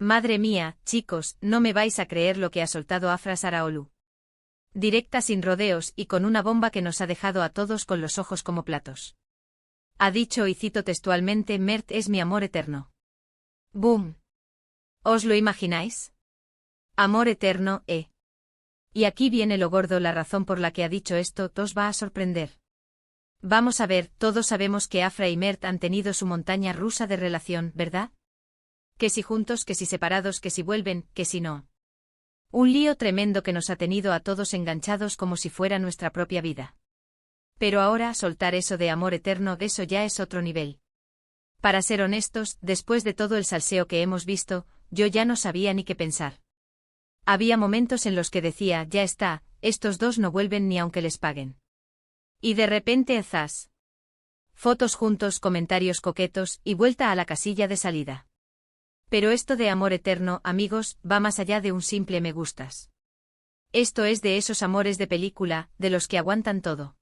Madre mía, chicos, no me vais a creer lo que ha soltado Afra Saraolu. Directa sin rodeos y con una bomba que nos ha dejado a todos con los ojos como platos. Ha dicho, y cito textualmente, Mert es mi amor eterno. ¡Boom! ¿Os lo imagináis? Amor eterno, Y aquí viene lo gordo, la razón por la que ha dicho esto os va a sorprender. Vamos a ver, todos sabemos que Afra y Mert han tenido su montaña rusa de relación, ¿verdad? Que si juntos, que si separados, que si vuelven, que si no. Un lío tremendo que nos ha tenido a todos enganchados como si fuera nuestra propia vida. Pero ahora soltar eso de amor eterno, eso ya es otro nivel. Para ser honestos, después de todo el salseo que hemos visto, yo ya no sabía ni qué pensar. Había momentos en los que decía, ya está, estos dos no vuelven ni aunque les paguen. Y de repente, zas. Fotos juntos, comentarios coquetos y vuelta a la casilla de salida. Pero esto de amor eterno, amigos, va más allá de un simple me gustas. Esto es de esos amores de película, de los que aguantan todo.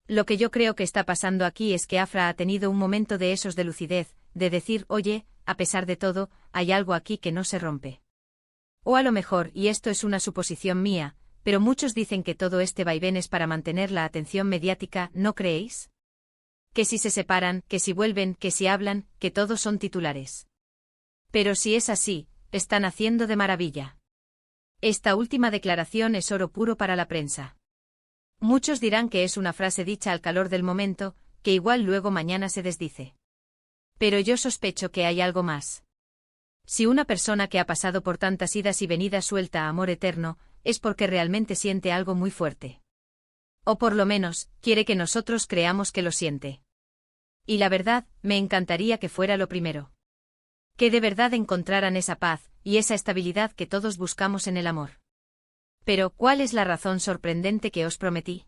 Lo que yo creo que está pasando aquí es que Afra ha tenido un momento de esos de lucidez, de decir, oye, a pesar de todo, hay algo aquí que no se rompe. O a lo mejor, y esto es una suposición mía, pero muchos dicen que todo este vaivén es para mantener la atención mediática, ¿no creéis? Que si se separan, que si vuelven, que si hablan, que todos son titulares. Pero si es así, están haciendo de maravilla. Esta última declaración es oro puro para la prensa. Muchos dirán que es una frase dicha al calor del momento, que igual luego mañana se desdice. Pero yo sospecho que hay algo más. Si una persona que ha pasado por tantas idas y venidas suelta amor eterno, es porque realmente siente algo muy fuerte. O por lo menos, quiere que nosotros creamos que lo siente. Y la verdad, me encantaría que fuera lo primero. Que de verdad encontraran esa paz, y esa estabilidad que todos buscamos en el amor. Pero, ¿cuál es la razón sorprendente que os prometí?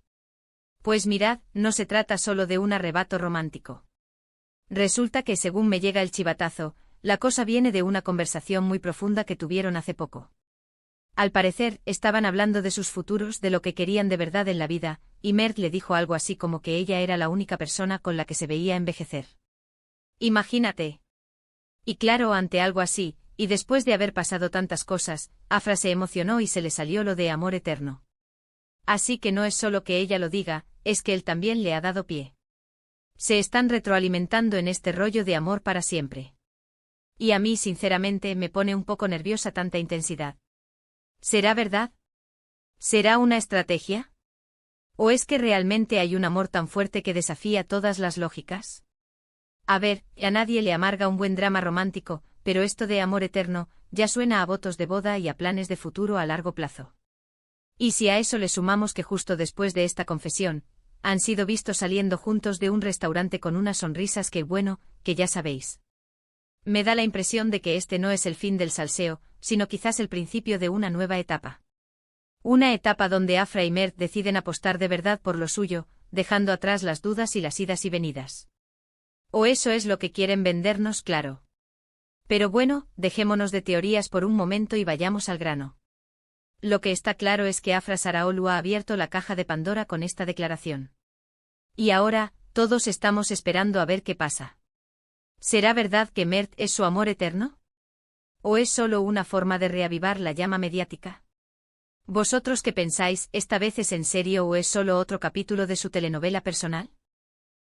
Pues mirad, no se trata solo de un arrebato romántico. Resulta que según me llega el chivatazo, la cosa viene de una conversación muy profunda que tuvieron hace poco. Al parecer, estaban hablando de sus futuros, de lo que querían de verdad en la vida, y Mert le dijo algo así como que ella era la única persona con la que se veía envejecer. Imagínate. Y claro, ante algo así, y después de haber pasado tantas cosas, Afra se emocionó y se le salió lo de amor eterno. Así que no es solo que ella lo diga, es que él también le ha dado pie. Se están retroalimentando en este rollo de amor para siempre. Y a mí sinceramente me pone un poco nerviosa tanta intensidad. ¿Será verdad? ¿Será una estrategia? ¿O es que realmente hay un amor tan fuerte que desafía todas las lógicas? A ver, a nadie le amarga un buen drama romántico, pero esto de amor eterno, ya suena a votos de boda y a planes de futuro a largo plazo. Y si a eso le sumamos que justo después de esta confesión, han sido vistos saliendo juntos de un restaurante con unas sonrisas que bueno, que ya sabéis. Me da la impresión de que este no es el fin del salseo, sino quizás el principio de una nueva etapa. Una etapa donde Afra y Mert deciden apostar de verdad por lo suyo, dejando atrás las dudas y las idas y venidas. O eso es lo que quieren vendernos, claro. Pero bueno, dejémonos de teorías por un momento y vayamos al grano. Lo que está claro es que Afra Saraolu ha abierto la caja de Pandora con esta declaración. Y ahora, todos estamos esperando a ver qué pasa. ¿Será verdad que Mert es su amor eterno? ¿O es solo una forma de reavivar la llama mediática? ¿Vosotros qué pensáis, esta vez es en serio o es solo otro capítulo de su telenovela personal?